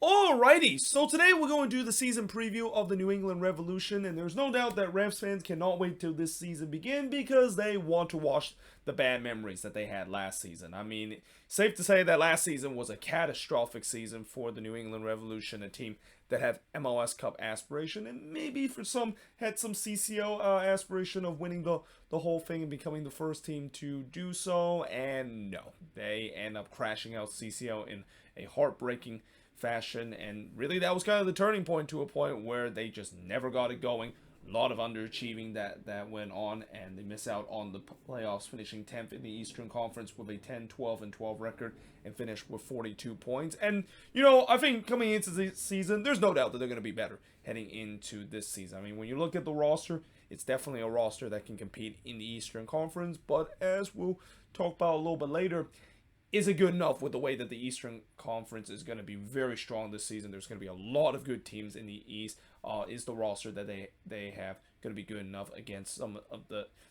Alrighty, so today we're going to do the season preview of the New England Revolution, and there's no doubt that Revs fans cannot wait till this season begin because they want to wash the bad memories that they had last season. I mean, safe to say that last season was a catastrophic season for the New England Revolution, a team that had MLS Cup aspiration, and maybe for some had some CCO aspiration of winning the whole thing and becoming the first team to do so, and no, they end up crashing out CCO in a heartbreaking fashion, and really that was kind of the turning point to a point where they just never got it going. A lot of underachieving that went on, and they miss out on the playoffs, finishing 10th in the Eastern Conference with a 10-12-12 record and finished with 42 points. And I think coming into the season, there's no doubt that they're going to be better heading into this season. I mean, when you look at the roster, it's definitely a roster that can compete in the Eastern Conference, but as we'll talk about a little bit later, is it good enough with the way that the Eastern Conference is going to be very strong this season? There's going to be a lot of good teams in the East. Is the roster that they have going to be good enough against some of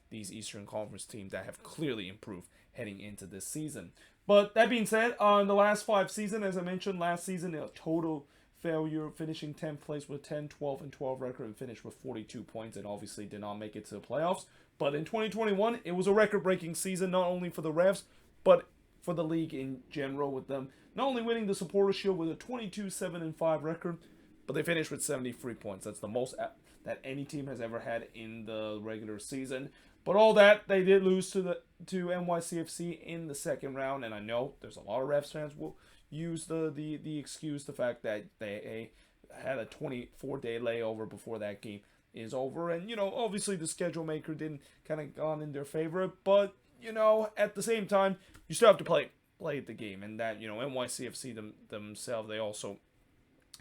these Eastern Conference teams that have clearly improved heading into this season? But that being said, in the last 5 seasons, as I mentioned, last season a total failure, finishing 10th place with 10-12-12 record and finished with 42 points, and obviously did not make it to the playoffs. But in 2021, it was a record-breaking season, not only for the Revs, but for the league in general, with them not only winning the Supporters Shield with a 22-7-5 record, but they finished with 73 points. That's the most that any team has ever had in the regular season. But all that, they did lose to NYCFC in the second round, and I know there's a lot of Revs fans will use the excuse, the fact that they had a 24-day layover before that game is over, and obviously the schedule maker didn't kind of gone in their favor, but at the same time, you still have to play the game, and that NYCFC themselves, they also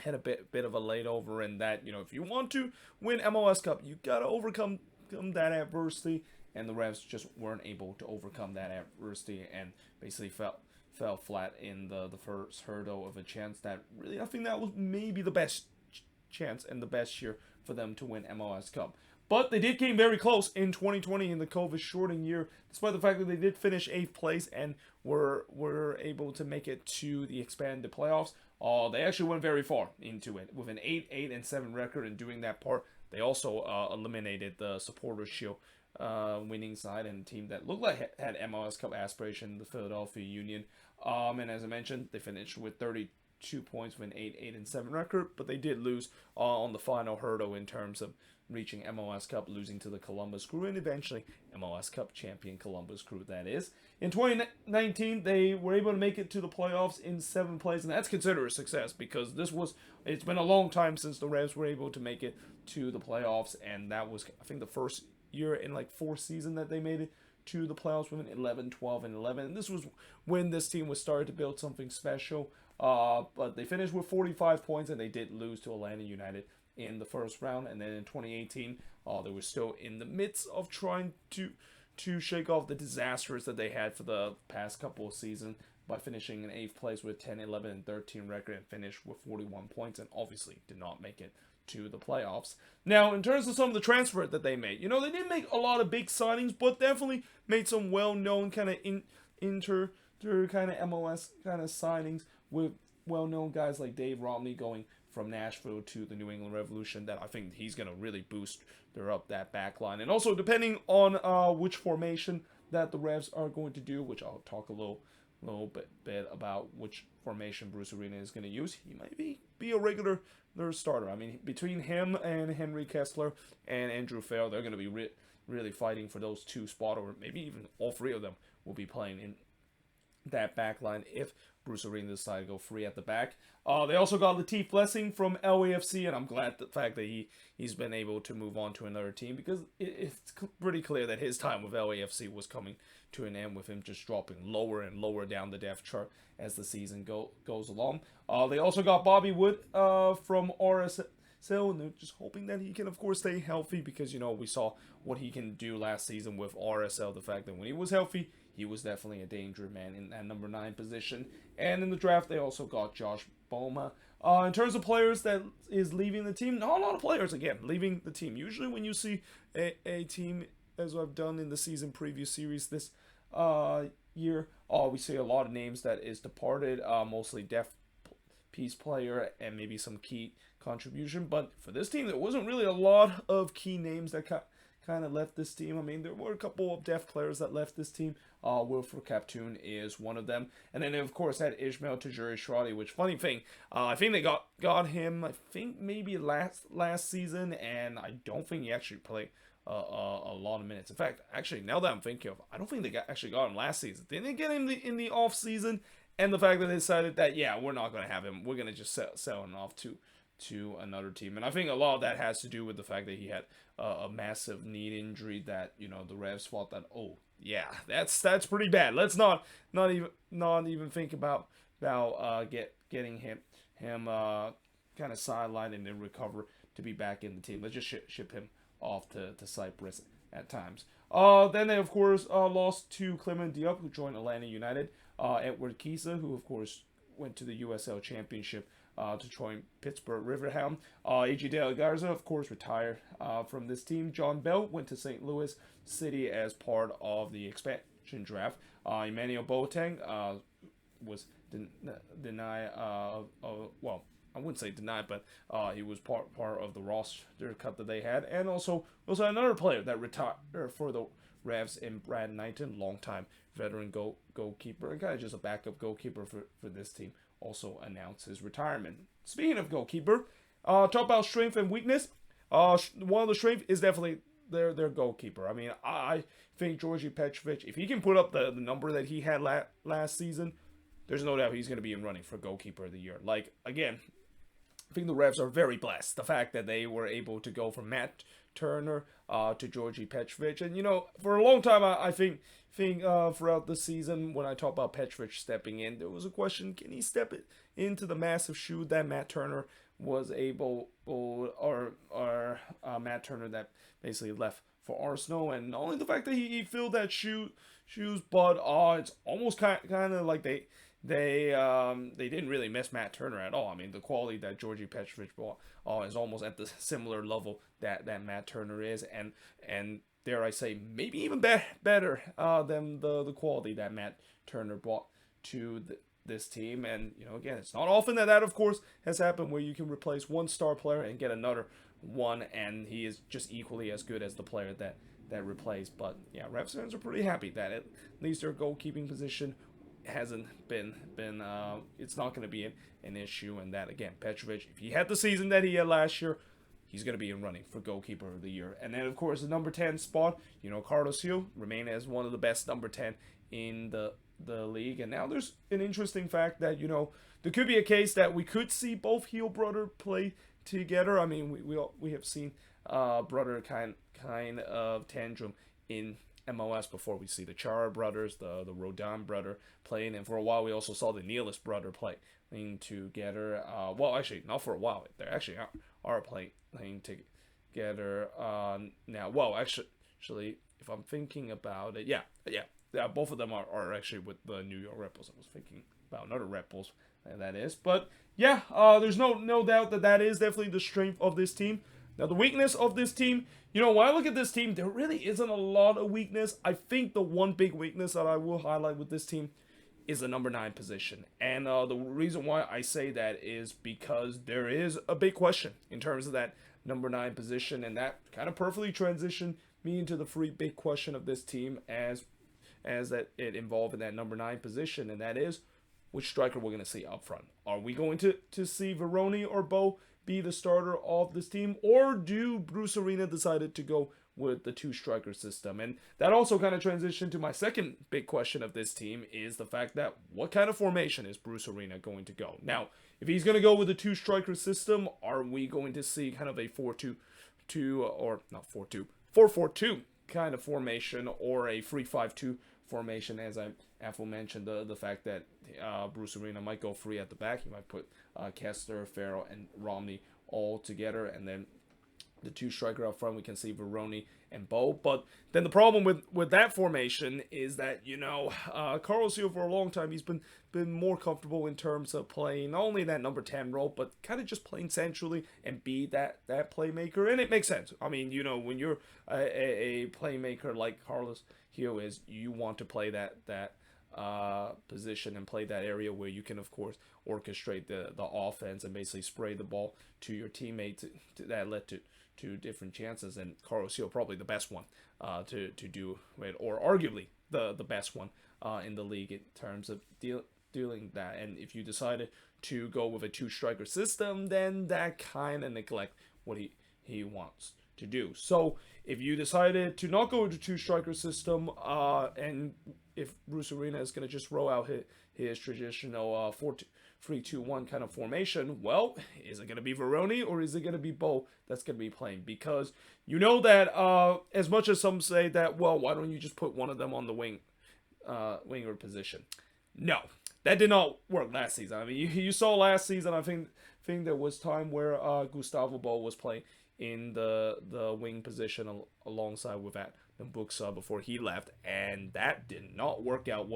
had a bit of a layover, and that if you want to win MLS Cup, you gotta overcome that adversity, and the Revs just weren't able to overcome that adversity, and basically fell flat in the first hurdle of a chance that really, I think that was maybe the best chance and the best year for them to win MLS Cup. But they did came very close in 2020 in the COVID shorting year, despite the fact that they did finish 8th place and were able to make it to the expanded playoffs. They actually went very far into it with an 8-7 record, and doing that part, they also eliminated the Supporters Shield winning side and a team that looked like had MLS Cup aspiration, the Philadelphia Union. And as I mentioned, they finished with 32 points with an 8-7 record, but they did lose on the final hurdle in terms of reaching MLS Cup, losing to the Columbus Crew, and eventually MLS Cup champion Columbus Crew, that is. In 2019, they were able to make it to the playoffs in 7th place, and that's considered a success because it's been a long time since the Revs were able to make it to the playoffs, and that was, I think, the first year in like 4 seasons that they made it to the playoffs with an 11, 12, and 11. And this was when this team was starting to build something special. But they finished with 45 points, and they did lose to Atlanta United in the first round. And then in 2018, they were still in the midst of trying to shake off the disasters that they had for the past couple of seasons by finishing in 8th place with 10, 11, and 13 record, and finished with 41 points, and obviously did not make it to the playoffs. Now, in terms of some of the transfer that they made, they didn't make a lot of big signings, but definitely made some well-known kind of inter kind of MLS kind of signings with well-known guys like Dave Romney going from Nashville to the New England Revolution, that I think he's going to really boost that back line. And also, depending on which formation that the Revs are going to do, which I'll talk a little bit about which formation Bruce Arena is going to use, he might be a regular starter. I mean, between him and Henry Kessler and Andrew Farrell, they're going to be really fighting for those 2 spots, or maybe even all 3 of them will be playing in that back line if Bruce Arena decided to go free at the back. They also got Latif Blessing from LAFC, and I'm glad the fact that he's been able to move on to another team, because it's pretty clear that his time with LAFC was coming to an end, with him just dropping lower and lower down the depth chart as the season goes along. They also got Bobby Wood from RSL, and they're just hoping that he can, of course, stay healthy, because we saw what he can do last season with RSL. The fact that when he was healthy, he was definitely a danger man in that number 9 position. And in the draft, they also got Josh Boma. In terms of players that is leaving the team, not a lot of players, again, leaving the team. Usually when you see a team, as I've done in the season preview series this year, we see a lot of names that is departed, mostly depth piece player and maybe some key contribution. But for this team, there wasn't really a lot of key names that kind of left this team. I mean, there were a couple of depth players that left this team. Wilfred Captoon is one of them, and then of course had Ishmael Tajiri-Shradi. Which, funny thing, I think they got him. I think maybe last season, and I don't think he actually played a lot of minutes. In fact, actually, now that I'm thinking of, I don't think they actually got him last season. Didn't they get him in the off season? And the fact that they decided that, yeah, we're not going to have him. We're going to just sell him off to another team. And I think a lot of that has to do with the fact that he had a massive knee injury that, the Revs thought that, oh, yeah, that's pretty bad. Let's not even think about getting him kind of sidelined and then recover to be back in the team. Let's just ship him off to Cyprus at times. Then they, of course, lost to Clement Diop, who joined Atlanta United. Edward Kisa, who, of course, went to the USL Championship to join Pittsburgh Riverhound. A.G. De La Garza, of course, retired from this team. John Bell went to St. Louis City as part of the expansion draft. Emmanuel Boateng was denied, well, I wouldn't say denied, but he was part of the roster cut that they had. And also another player that retired for the Revs in Brad Knighton, longtime veteran goalkeeper, and kind of just a backup goalkeeper for this team, also announced his retirement. Speaking of goalkeeper, talk about strength and weakness. One of the strength is definitely their goalkeeper. I mean, I think Georgi Petrovic, if he can put up the number that he had last season, there's no doubt he's going to be in running for goalkeeper of the year. Like, again, I think the Revs are very blessed. The fact that they were able to go from Matt Turner to Georgi Petrovic. And, for a long time, I think throughout the season, when I talk about Petrovic stepping in, there was a question, can he step it into the massive shoe that Matt Turner was able, or Matt Turner that basically left for Arsenal? And not only the fact that he filled that shoes, but it's almost kind of like they didn't really miss Matt Turner at all. I mean, the quality that Georgi Petrovic brought is almost at the similar level that Matt Turner is, and dare I say, maybe even better than the quality that Matt Turner brought to this team. And, again, it's not often that of course, has happened where you can replace one star player and get another one, and he is just equally as good as the player that replaced. But, yeah, Revs fans are pretty happy that at least their goalkeeping position hasn't been it's not going to be an issue. And that, again, Petrovic, if he had the season that he had last year, he's going to be in running for goalkeeper of the year. And then, of course, the number 10 spot, Carlos Gil remain as one of the best number 10 in the league. And now there's an interesting fact that, there could be a case that we could see both Gil brother play together. I mean, we have seen brother kind of tantrum in MLS before. We see the Chara brothers, the Rodon brother playing, and for a while we also saw the Nealis brother playing together. Well, actually, not for a while. They actually are playing together now. Well, actually, if I'm thinking about it, yeah, both of them are actually with the New York Red Bulls. I was thinking about another Red Bulls, and that is. But yeah, there's no doubt that is definitely the strength of this team. Now, the weakness of this team, when I look at this team, there really isn't a lot of weakness. I think the one big weakness that I will highlight with this team is the number 9 position. And the reason why I say that is because there is a big question in terms of that number 9 position, and that kind of perfectly transitioned me into the free big question of this team as that it involved in that number 9 position, and that is which striker we're going to see up front. Are we going to see Veroni or Bo be the starter of this team, or do Bruce Arena decided to go with the 2-striker system? And that also kind of transitioned to my second big question of this team, is the fact that what kind of formation is Bruce Arena going to go? Now, if he's going to go with a 2-striker system, are we going to see kind of a 4-2-2, or not 4-2, 4-4-2 kind of formation, or a 3-5-2 formation, as I aforementioned, the fact that Bruce Arena might go free at the back. He might put Kester, Farrell, and Romney all together, and then the 2-striker up front, we can see Veroni and Bo. But then the problem with that formation is that, Carlos Gil, for a long time, he's been more comfortable in terms of playing not only that number 10 role, but kind of just playing centrally and be that playmaker. And it makes sense. I mean, when you're a playmaker like Carlos Gil is, you want to play that position and play that area where you can, of course, orchestrate the offense and basically spray the ball to your teammates. That led to different chances, and Carlos Hill probably the best one to do it, or arguably the best one in the league in terms of dealing that. And if you decided to go with a two-striker system, then that kind of neglect what he wants to do. So if you decided to not go with a two-striker system, and if Bruce Arena is going to just roll out his traditional 4-3-2-1 kind of formation, well, is it going to be Veroni or is it going to be Bo that's going to be playing? Because you know that as much as some say that, well, why don't you just put one of them on the winger position? No, that did not work last season. I mean, you saw last season, I think there was time where Gustavo Bo was playing in the wing position alongside with that Buksa before he left, and that did not work out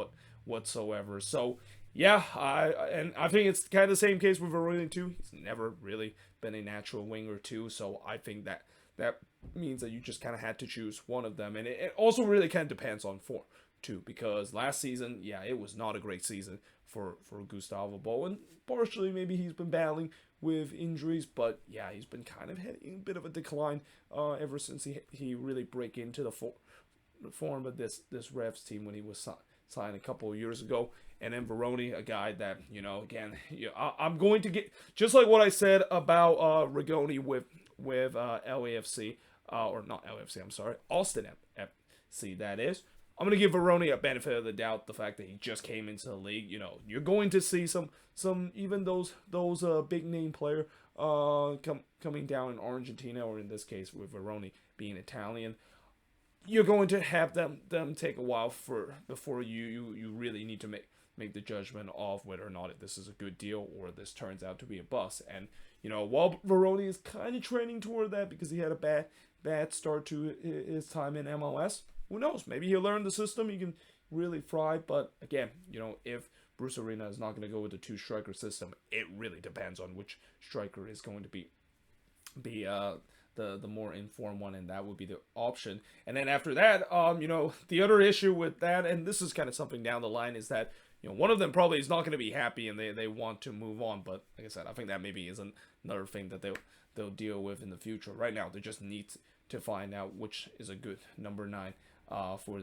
whatsoever. So yeah, I think it's kind of the same case with Veroni too. He's never really been a natural winger too, so I think that means that you just kind of had to choose one of them, and it also really kind of depends on form too, because last season, yeah, it was not a great season for Gustavo Bo, and partially maybe he's been battling with injuries, but yeah, he's been kind of hitting a bit of a decline ever since he really break into the form of this Revs team when he was signed a couple of years ago. And then Veroni, a guy that, again, I'm going to get, just like what I said about Rigoni with LAFC, or not LAFC, I'm sorry, Austin FC, that is. I'm going to give Veroni a benefit of the doubt, the fact that he just came into the league. You're going to see some even those big name player coming down in Argentina, or in this case with Veroni being Italian. You're going to have them take a while before you really need to make the judgment of whether or not this is a good deal or this turns out to be a bust. And while Veroni is kind of trending toward that because he had a bad start to his time in MLS, who knows? Maybe he'll learn the system. He can really fry. But again, if Bruce Arena is not going to go with the two-striker system, it really depends on which striker is going to be the more informed one, and that would be the option. And then after that, the other issue with that, and this is kind of something down the line, is that one of them probably is not going to be happy and they want to move on. But like I said, I think that maybe is another thing that they'll deal with in the future. Right now, they just need to find out which is a good number 9 for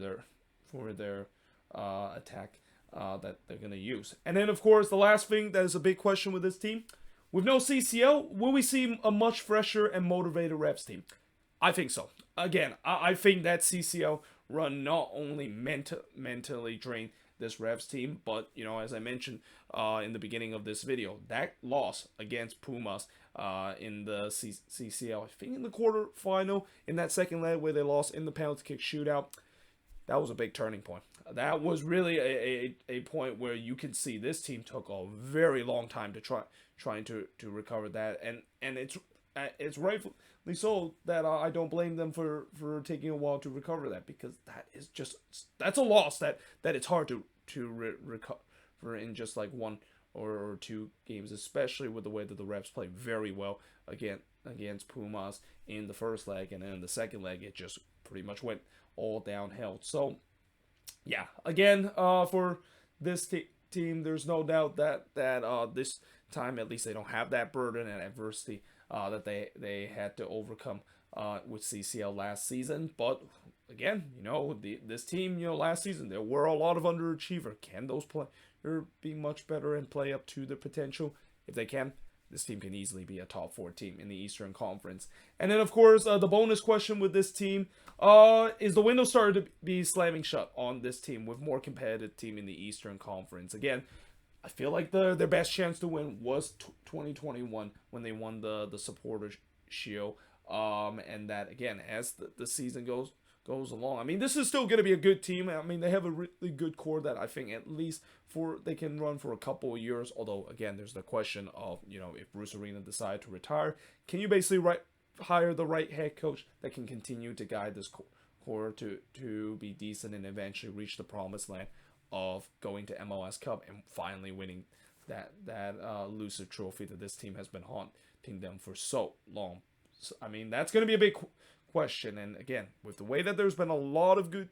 their attack that they're going to use. And then, of course, the last thing that is a big question with this team, with no CCL, will we see a much fresher and motivated Revs team? I think so. Again, I think that CCL run not only mentally drained this Revs team, but, as I mentioned in the beginning of this video, that loss against Pumas in the CCL, I think in the quarterfinal, in that second leg where they lost in the penalty kick shootout, that was a big turning point. That was really a point where you can see this team took a very long time to trying to recover that, and it's rightfully so that I don't blame them for taking a while to recover that, because that's a loss that it's hard to recover in just like one or two games, especially with the way that the Revs play very well against Pumas in the first leg, and then in the second leg it just pretty much went all downhill. So yeah, again, for this team, there's no doubt that this time at least they don't have that burden and adversity that they had to overcome with CCL last season. But again, this team, last season there were a lot of underachiever. Can those players be much better and play up to their potential? If they can, this team can easily be a top 4 team in the Eastern Conference. And then, of course, the bonus question with this team is the window started to be slamming shut on this team with more competitive team in the Eastern Conference. Again, I feel like their best chance to win was 2021 when they won the Supporter Shield. And that, again, as the season goes along, I mean, this is still going to be a good team. I mean, they have a really good core that I think at least they can run for a couple of years. Although, again, there's the question of, if Bruce Arena decided to retire, can you basically hire the right head coach that can continue to guide this core to be decent and eventually reach the promised land of going to MLS Cup and finally winning that elusive trophy that this team has been haunting them for so long. So, I mean, that's going to be a big question. And again, with the way that there's been a lot of good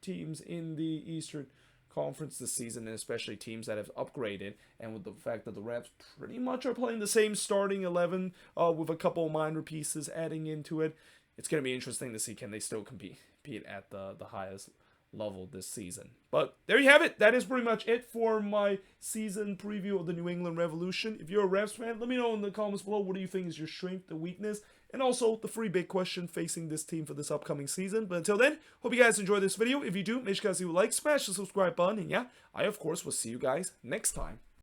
teams in the Eastern conference this season, and especially teams that have upgraded, and with the fact that the Revs pretty much are playing the same starting 11 with a couple of minor pieces adding into it, it's going to be interesting to see can they still compete at the highest level this season. But there you have it. That is pretty much it for my season preview of the New England Revolution. If you're a Revs fan, let me know in the comments below, what do you think is your strength, the weakness, and also the free big question facing this team for this upcoming season. But until then, hope you guys enjoyed this video. If you do, make sure you guys leave a like, smash the subscribe button, and yeah, I of course will see you guys next time.